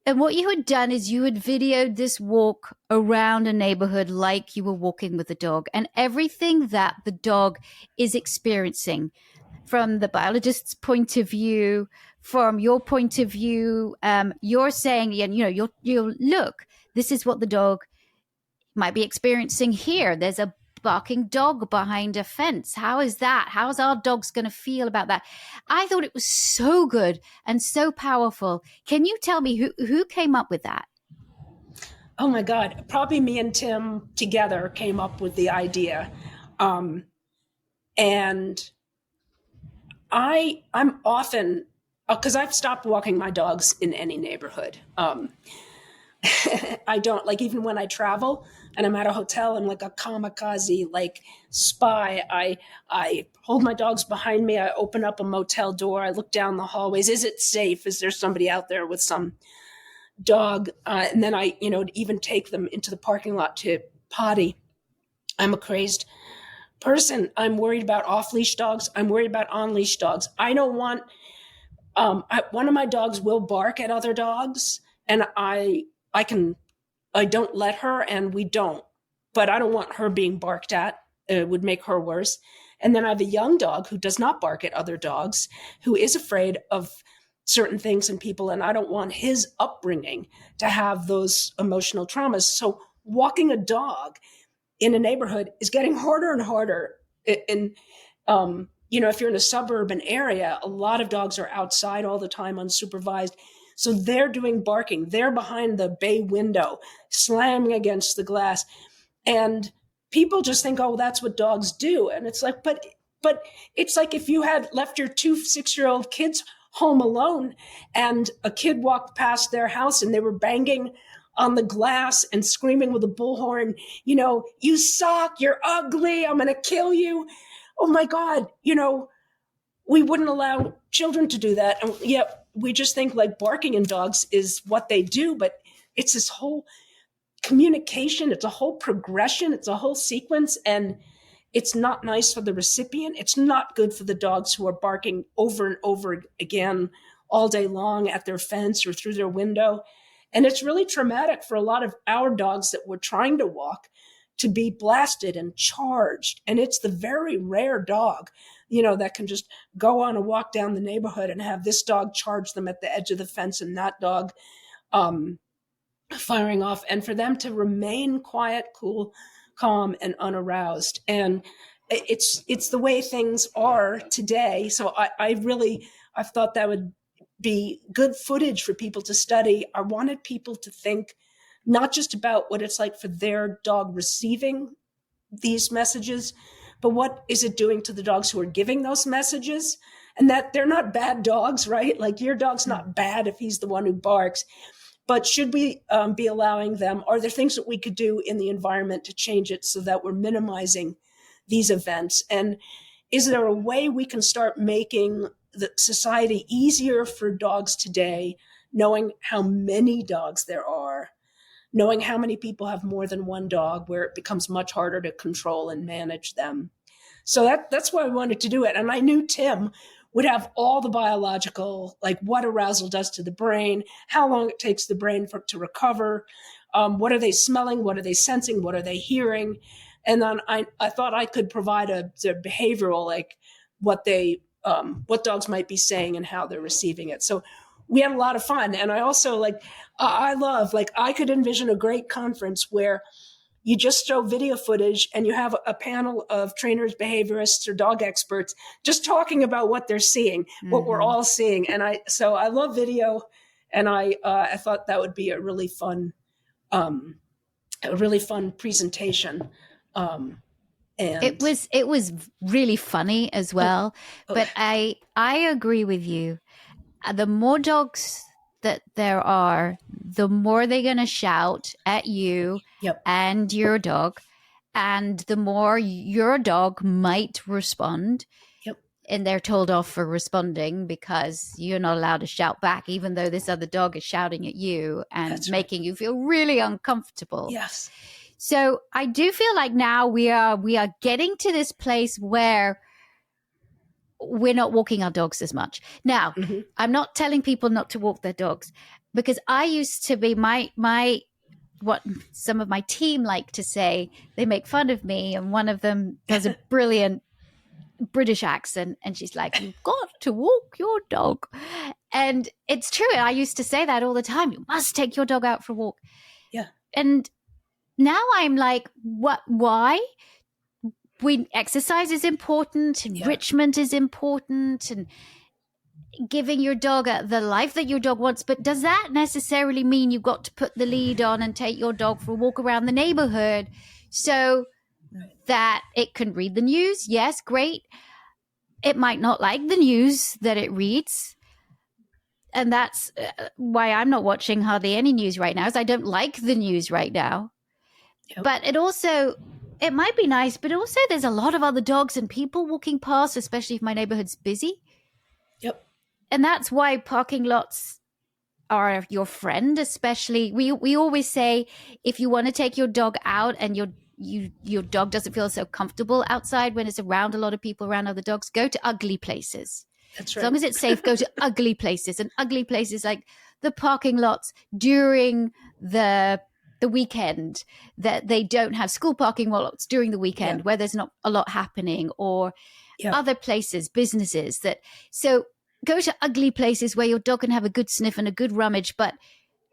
And what you had done is you had videoed this walk around a neighborhood like you were walking with the dog, and everything that the dog is experiencing from the biologist's point of view, from your point of view, you're saying, you look, this is what the dog might be experiencing here. There's a barking dog behind a fence. How is that? How's our dogs going to feel about that? I thought it was so good and so powerful. Can you tell me who came up with that? Oh my God, probably me and Tim together came up with the idea. And I'm often, because I've stopped walking my dogs in any neighborhood. I don't, like, even when I travel and I'm at a hotel, I'm like a kamikaze, like spy. I hold my dogs behind me. I open up a motel door. I look down the hallways. Is it safe? Is there somebody out there with some dog? And then I, even take them into the parking lot to potty. I'm a crazed person. I'm worried about off-leash dogs. I'm worried about on-leash dogs. I don't want, one of my dogs will bark at other dogs, and I don't let her, and we don't, but I don't want her being barked at. It would make her worse. And then I have a young dog who does not bark at other dogs, who is afraid of certain things and people, and I don't want his upbringing to have those emotional traumas. So walking a dog in a neighborhood is getting harder and harder. And, if you're in a suburban area, a lot of dogs are outside all the time, unsupervised. So they're doing barking. They're behind the bay window, slamming against the glass. And people just think, oh, that's what dogs do. And it's like, but it's like if you had left your 2 6-year-old kids home alone and a kid walked past their house and they were banging on the glass and screaming with a bullhorn, you suck, you're ugly, I'm going to kill you. Oh my God, we wouldn't allow children to do that. And yet we just think like barking in dogs is what they do, but it's this whole communication, it's a whole progression, it's a whole sequence, and it's not nice for the recipient. It's not good for the dogs who are barking over and over again all day long at their fence or through their window. And it's really traumatic for a lot of our dogs that we're trying to walk to be blasted and charged. And it's the very rare dog, that can just go on a walk down the neighborhood and have this dog charge them at the edge of the fence and that dog firing off. And for them to remain quiet, cool, calm, and unaroused. And it's the way things are today. So I've thought that would be good footage for people to study. I wanted people to think not just about what it's like for their dog receiving these messages, but what is it doing to the dogs who are giving those messages? And that they're not bad dogs, right? Like your dog's not bad if he's the one who barks. But should we be allowing them? Are there things that we could do in the environment to change it so that we're minimizing these events? And is there a way we can start making the society easier for dogs today, knowing how many dogs there are, knowing how many people have more than one dog, where it becomes much harder to control and manage them? So that's why I wanted to do it. And I knew Tim would have all the biological, like what arousal does to the brain, how long it takes the brain to recover, what are they smelling, what are they sensing, what are they hearing. And then I thought I could provide the behavioral, like what dogs might be saying and how they're receiving it. So we had a lot of fun. And I also I could envision a great conference where you just show video footage and you have a panel of trainers, behaviorists, or dog experts just talking about what they're seeing, what we're all seeing. And I love video, and I thought that would be a really fun presentation. And it was really funny as well. But I agree with you. The more dogs that there are, the more they're going to shout at you and your dog, and the more your dog might respond. And they're told off for responding because you're not allowed to shout back, even though this other dog is shouting at you and making you feel really uncomfortable. Yes. So I do feel like now we are getting to this place where we're not walking our dogs as much. Now, I'm not telling people not to walk their dogs, because I used to be what some of my team like to say. They make fun of me, and one of them does a brilliant British accent, and she's like, "You've got to walk your dog." And it's true. I used to say that all the time. You must take your dog out for a walk. Yeah. And now I'm like, what? Why? Exercise is important, enrichment is important, and giving your dog the life that your dog wants. But does that necessarily mean you've got to put the lead on and take your dog for a walk around the neighborhood so that it can read the news? Yes, great. It might not like the news that it reads. And that's why I'm not watching hardly any news right now, is I don't like the news right now. But it might be nice, but also there's a lot of other dogs and people walking past, especially if my neighborhood's busy. And that's why parking lots are your friend, especially. We always say, if you want to take your dog out and your dog doesn't feel so comfortable outside when it's around a lot of people, around other dogs, go to ugly places. That's right. As long as it's safe, go to ugly places. And ugly places like the parking lots during the weekend, that they don't have school parking lots during the weekend where there's not a lot happening, or other places, businesses so go to ugly places where your dog can have a good sniff and a good rummage, but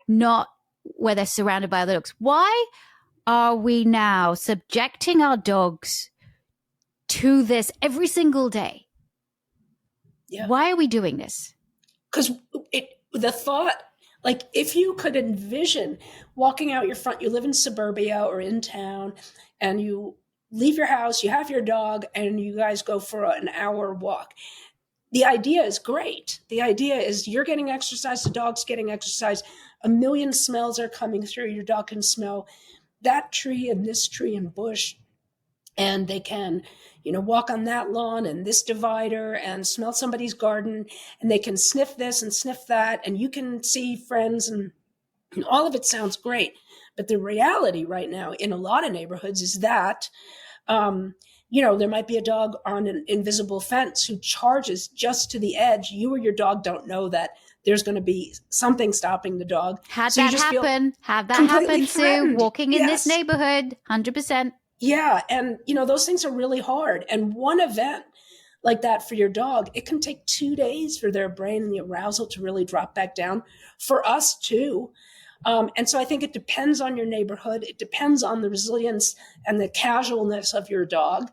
not where they're surrounded by other dogs. Why are we now subjecting our dogs to this every single day? Why are we doing this? Because the thought, like, if you could envision walking out your front, you live in suburbia or in town, and you leave your house, you have your dog, and you guys go for an hour walk. The idea is great. The idea is you're getting exercise, the dog's getting exercise, a million smells are coming through. Your dog can smell that tree and this tree and bush, and they can, walk on that lawn and this divider and smell somebody's garden, and they can sniff this and sniff that, and you can see friends, and all of it sounds great. But the reality right now in a lot of neighborhoods is that, there might be a dog on an invisible fence who charges just to the edge. You or your dog don't know that there's going to be something stopping the dog. Have that happen, Sue, walking in this neighborhood, 100%. Yeah. And, those things are really hard. And one event like that for your dog, it can take 2 days for their brain and the arousal to really drop back down. For us too. And so I think it depends on your neighborhood. It depends on the resilience and the casualness of your dog.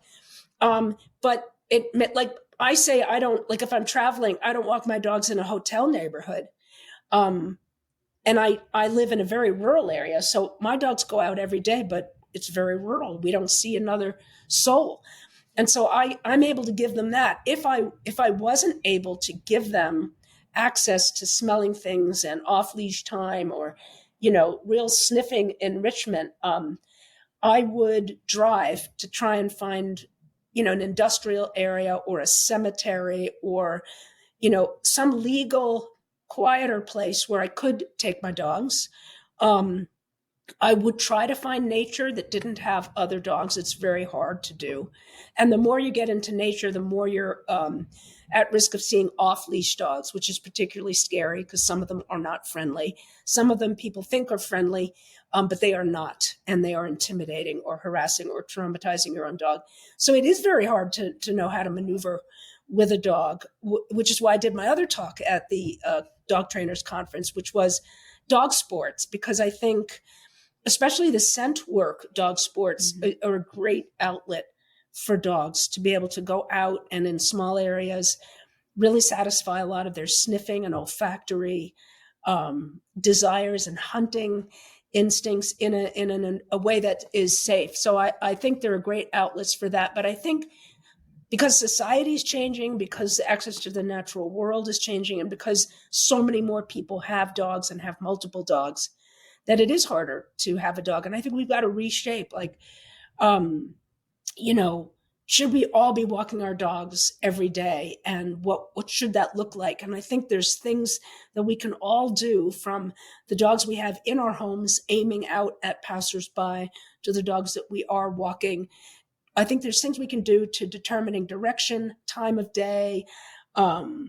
But it meant, like I say, I don't, like if I'm traveling, I don't walk my dogs in a hotel neighborhood. Um, and I live in a very rural area. So my dogs go out every day, but it's very rural. We don't see another soul. And so I'm able to give them that. If I wasn't able to give them access to smelling things and off leash time, or, real sniffing enrichment, I would drive to try and find, an industrial area or a cemetery, or, some legal, quieter place where I could take my dogs. I would try to find nature that didn't have other dogs. It's very hard to do. And the more you get into nature, the more you're at risk of seeing off-leash dogs, which is particularly scary because some of them are not friendly. Some of them people think are friendly, but they are not. And they are intimidating or harassing or traumatizing your own dog. So it is very hard to know how to maneuver with a dog, which is why I did my other talk at the dog trainers conference, which was dog sports, because I think especially the scent work, dog sports are a great outlet for dogs to be able to go out and in small areas really satisfy a lot of their sniffing and olfactory desires and hunting instincts in a way that is safe. So I think there are great outlets for that. But I think because society is changing, because the access to the natural world is changing, and because so many more people have dogs and have multiple dogs, that it is harder to have a dog. And I think we've got to reshape, like, should we all be walking our dogs every day? And what should that look like? And I think there's things that we can all do, from the dogs we have in our homes, aiming out at passersby, to the dogs that we are walking. I think there's things we can do to determining direction, time of day, or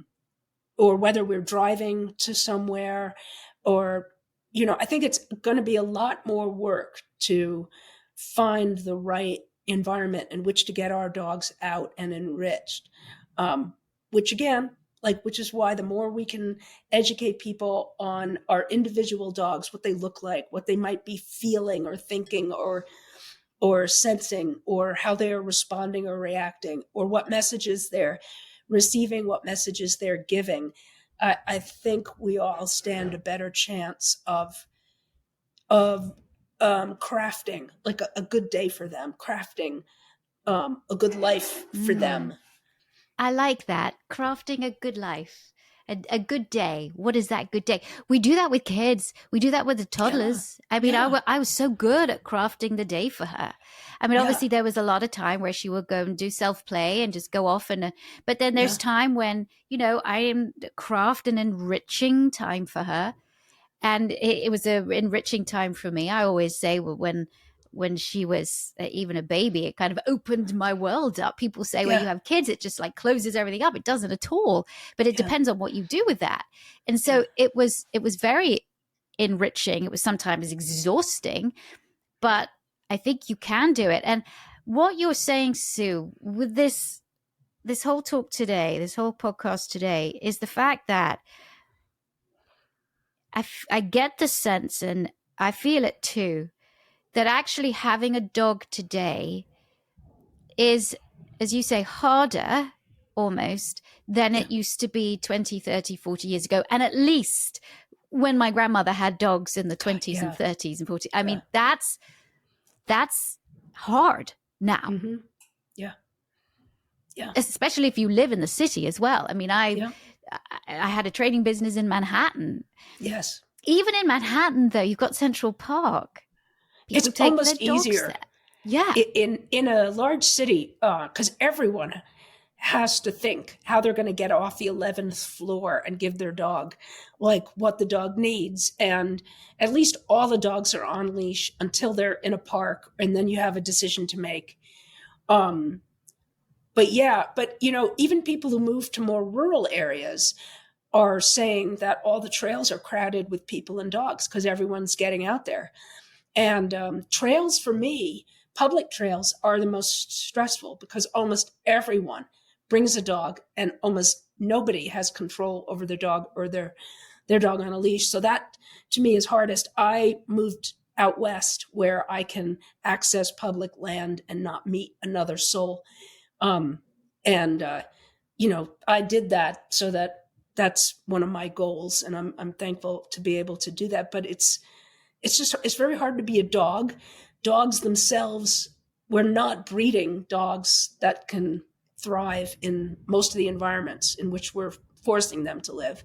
whether we're driving to somewhere, or I think it's going to be a lot more work to find the right environment in which to get our dogs out and enriched. Which is why the more we can educate people on our individual dogs, what they look like, what they might be feeling or thinking or sensing, or how they are responding or reacting, or what messages they're receiving, what messages they're giving, I think we all stand a better chance of crafting like a good day for them, crafting a good life for them. I like that. Crafting a good life, a good day. What is that good day? We do that with kids. We do that with the toddlers. Yeah. I mean, I was so good at crafting the day for her. I mean, obviously there was a lot of time where she would go and do self-play and just go off. But then there's time when, I am craft and enriching time for her. And it was a enriching time for me. I always say, when she was even a baby, it kind of opened my world up. People say when you have kids, it just like closes everything up. It doesn't at all, but it depends on what you do with that. And so it was very enriching. It was sometimes exhausting, but I think you can do it. And what you're saying, Sue, with this whole talk today, this whole podcast today, is the fact that I get the sense, and I feel it too, that actually having a dog today is, as you say, harder almost than it used to be 20, 30, 40 years ago. And at least when my grandmother had dogs in the 20s and 30s and 40s, I mean, that's hard now. Mm-hmm. Yeah. Especially if you live in the city as well. I mean, I had a trading business in Manhattan. Yes. Even in Manhattan, though, you've got Central Park. People it's almost easier. There. Yeah. In a large city, because everyone has to think how they're going to get off the 11th floor and give their dog like what the dog needs. And at least all the dogs are on leash until they're in a park, and then you have a decision to make. But even people who move to more rural areas are saying that all the trails are crowded with people and dogs because everyone's getting out there. And trails, for me, public trails are the most stressful because almost everyone brings a dog and almost nobody has control over their dog or their dog on a leash. So that, to me, is hardest. I moved out west where I can access public land and not meet another soul. And I did that, so that's one of my goals, and I'm thankful to be able to do that. But it's very hard to be a dog. Dogs themselves, we're not breeding dogs that can thrive in most of the environments in which we're forcing them to live.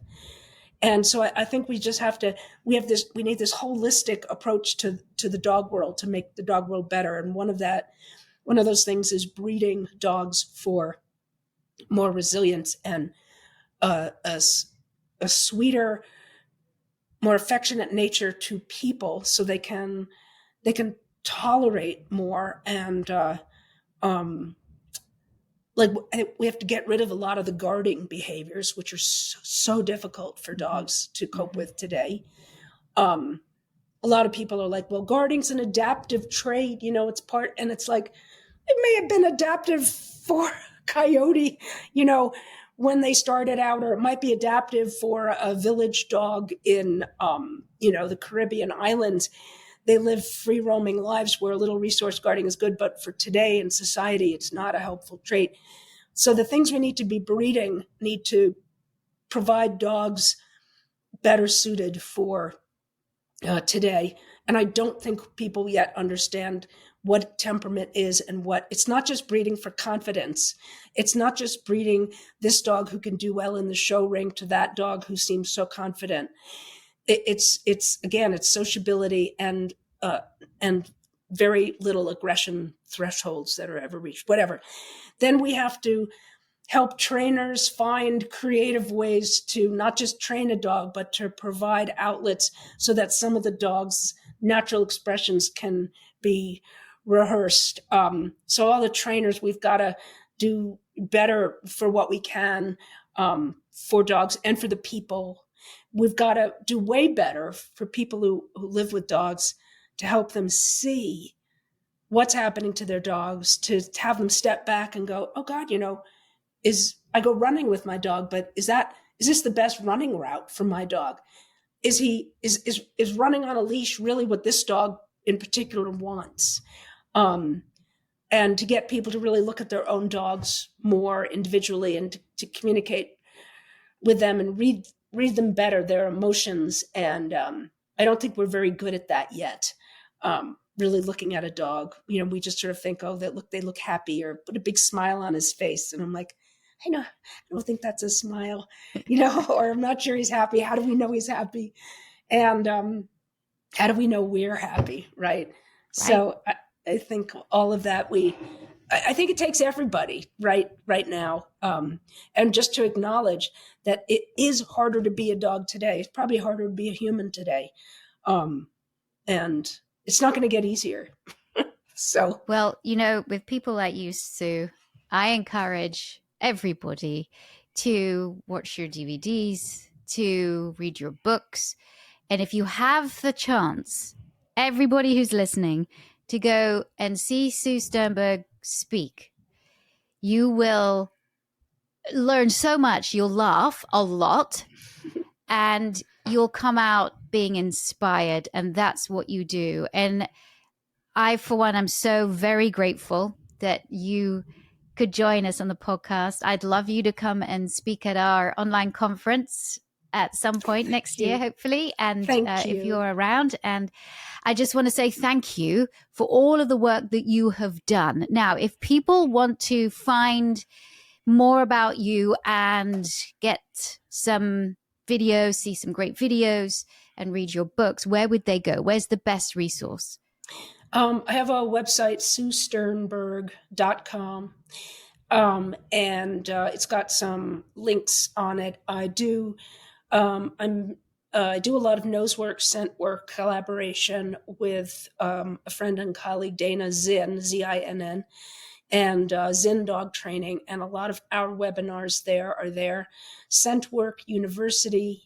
And so I think we just have to, we need this holistic approach to the dog world to make the dog world better. And one of those things is breeding dogs for more resilience and a sweeter, more affectionate nature to people, so they can tolerate more. And like, we have to get rid of a lot of the guarding behaviors, which are so difficult for dogs to cope with today. A lot of people are like, well, guarding's an adaptive trait, it's part, and it's like, it may have been adaptive for a coyote, when they started out, or it might be adaptive for a village dog in, the Caribbean islands. They live free roaming lives where a little resource guarding is good, but for today in society, it's not a helpful trait. So the things we need to be breeding need to provide dogs better suited for today. And I don't think people yet understand what temperament is, and it's not just breeding for confidence. It's not just breeding this dog who can do well in the show ring to that dog who seems so confident. It's sociability and very little aggression thresholds that are ever reached, whatever. Then we have to help trainers find creative ways to not just train a dog, but to provide outlets so that some of the dog's natural expressions can be rehearsed. So all the trainers, we've got to do better for what we can for dogs and for the people. We've got to do way better for people who live with dogs, to help them see what's happening to their dogs, to have them step back and go, oh God, I go running with my dog, but is this the best running route for my dog? Is running on a leash really what this dog in particular wants? And to get people to really look at their own dogs more individually, and to communicate with them and read them better, their emotions. And I don't think we're very good at that yet. Really looking at a dog, we just sort of think, oh, they look happy, or put a big smile on his face. And I'm like, I don't think that's a smile, or I'm not sure he's happy. How do we know he's happy? And how do we know we're happy? Right. So I think all of that, I think it takes everybody right now. And just to acknowledge that it is harder to be a dog today. It's probably harder to be a human today. And it's not going to get easier. So, well, with people like you, Sue, I encourage everybody to watch your DVDs, to read your books. And if you have the chance, everybody who's listening, to go and see Sue Sternberg speak, you will learn so much. You'll laugh a lot, and you'll come out being inspired. And that's what you do. And I, for one, am so very grateful that you could join us on the podcast. I'd love you to come and speak at our online conference at some point next year, hopefully. And if you're around. And I just want to say thank you for all of the work that you have done. Now, if people want to find more about you and get some videos, see some great videos, and read your books, where would they go? Where's the best resource? I have a website, SueSternberg.com. And it's got some links on it. I do a lot of nose work, scent work, collaboration with a friend and colleague, Dana Zinn, Zinn, and Zinn dog training. And a lot of our webinars are there. Scent Work University,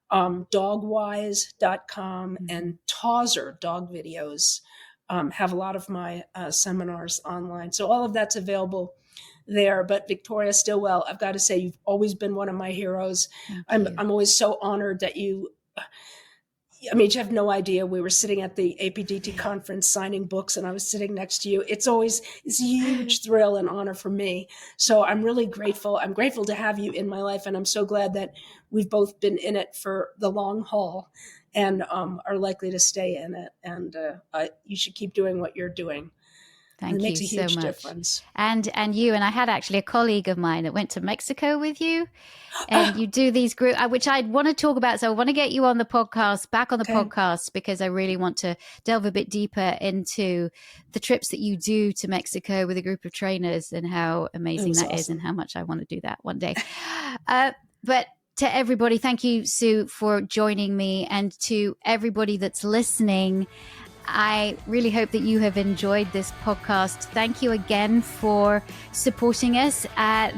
dogwise.com, and Tawser dog videos have a lot of my seminars online. So all of that's available there. But Victoria Stilwell, I've got to say, you've always been one of my heroes. I'm always so honored that you I mean, you have no idea. We were sitting at the APDT conference signing books, and I was sitting next to you. It's always this huge thrill and honor for me. So I'm really grateful. I'm grateful to have you in my life, and I'm so glad that we've both been in it for the long haul and are likely to stay in it. And you should keep doing what you're doing. Thank you so much. Difference. And you, and I had actually a colleague of mine that went to Mexico with you, and you do these group, which I want to talk about. So I want to get you on the podcast, back on the podcast, because I really want to delve a bit deeper into the trips that you do to Mexico with a group of trainers and how amazing that is, and how much I want to do that one day. But to everybody, thank you, Sue, for joining me, and to everybody that's listening, I really hope that you have enjoyed this podcast. Thank you again for supporting us.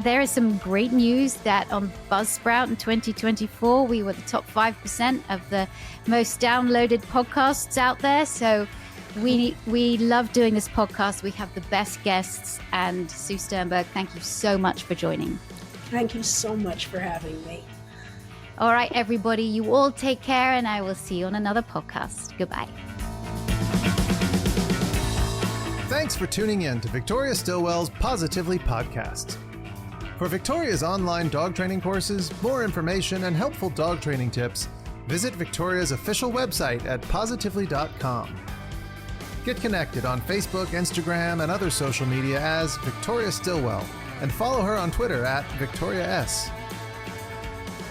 There is some great news that on Buzzsprout in 2024, we were the top 5% of the most downloaded podcasts out there. So we love doing this podcast. We have the best guests. And Sue Sternberg, thank you so much for joining. Thank you so much for having me. All right, everybody, you all take care, and I will see you on another podcast. Goodbye. Thanks for tuning in to Victoria Stilwell's Positively podcast. For Victoria's online dog training courses, more information, and helpful dog training tips, visit Victoria's official website at positively.com. Get connected on Facebook, Instagram, and other social media as Victoria Stilwell, and follow her on Twitter at Victoria S.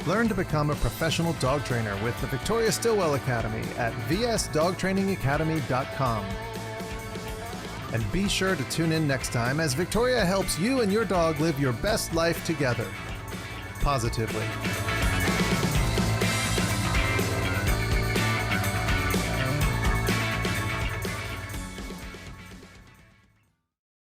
Learn to become a professional dog trainer with the Victoria Stilwell Academy at vsdogtrainingacademy.com. And be sure to tune in next time as Victoria helps you and your dog live your best life together, positively.